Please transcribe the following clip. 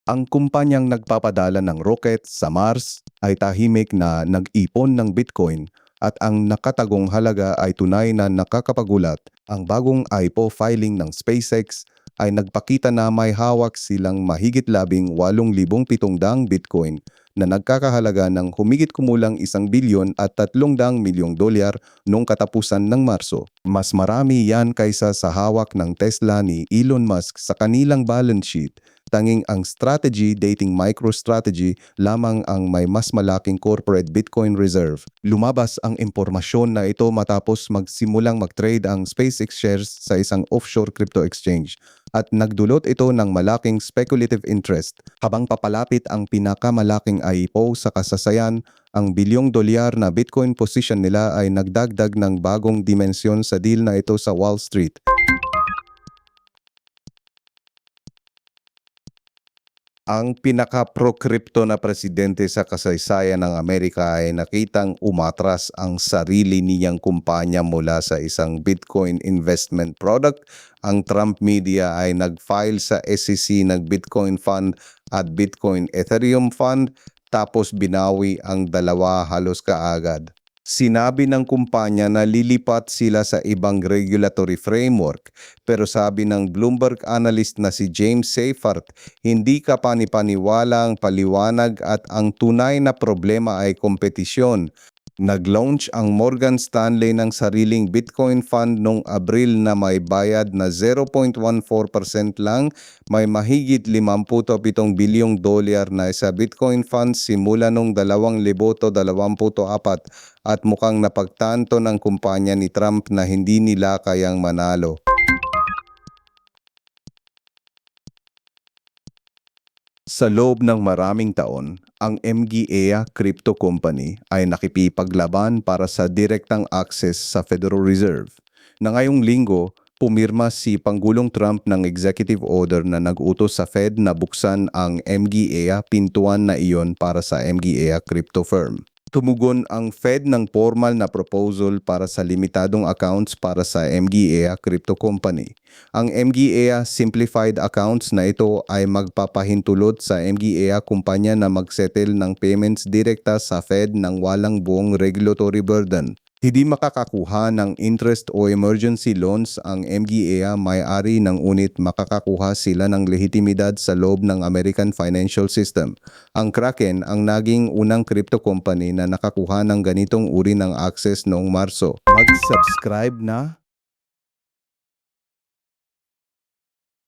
Ang kumpanyang nagpapadala ng rocket sa Mars ay tahimik na nag-ipon ng Bitcoin at ang nakatagong halaga ay tunay na nakakapagulat. Ang bagong IPO filing ng SpaceX ay nagpakita na may hawak silang mahigit 18,700 Bitcoin na nagkakahalaga ng humigit kumulang 1 bilyon at 300 milyong dolyar noong katapusan ng Marso. Mas marami yan kaysa sa hawak ng Tesla ni Elon Musk sa kanilang balance sheet. Tanging ang strategy dating MicroStrategy lamang ang may mas malaking corporate Bitcoin reserve. Lumabas ang impormasyon na ito matapos magsimulang mag-trade ang SpaceX shares sa isang offshore crypto exchange at nagdulot ito ng malaking speculative interest. Habang papalapit ang pinakamalaking IPO sa kasasayan, ang bilyong dolyar na Bitcoin position nila ay nagdagdag ng bagong dimensyon sa deal na ito sa Wall Street. Ang pinaka-pro-crypto na presidente sa kasaysayan ng Amerika ay nakitang umatras ang sarili niyang kumpanya mula sa isang Bitcoin investment product. Ang Trump media ay nag-file sa SEC ng Bitcoin Fund at Bitcoin Ethereum Fund tapos binawi ang dalawa halos kaagad. Sinabi ng kumpanya na lilipat sila sa ibang regulatory framework, pero sabi ng Bloomberg analyst na si James Seyffart, hindi ka panipaniwalang paliwanag at ang tunay na problema ay kompetisyon. Nag-launch ang Morgan Stanley ng sariling Bitcoin Fund noong Abril na may bayad na 0.14% lang, may mahigit 57 bilyong dolyar na sa Bitcoin Fund simula noong 2024 at mukhang napagtanto ng kumpanya ni Trump na hindi nila kayang manalo. Sa loob ng maraming taon, ang MGEA Crypto Company ay nakipipaglaban para sa direktang access sa Federal Reserve. Na ngayong linggo, pumirma si Pangulong Trump ng executive order na nag-utos sa Fed na buksan ang MGEA pintuan na iyon para sa MGEA Crypto Firm. Tumugon ang Fed ng formal na proposal para sa limitadong accounts para sa MGEA Crypto Company. Ang MGEA Simplified Accounts na ito ay magpapahintulot sa MGEA kumpanya na magsettle ng payments direkta sa Fed ng walang buong regulatory burden. Hindi makakakuha ng interest o emergency loans ang MGEA may-ari ng unit, makakakuha sila ng lehitimidad sa loob ng American financial system. Ang Kraken ang naging unang crypto company na nakakuha ng ganitong uri ng access noong Marso. Mag-subscribe na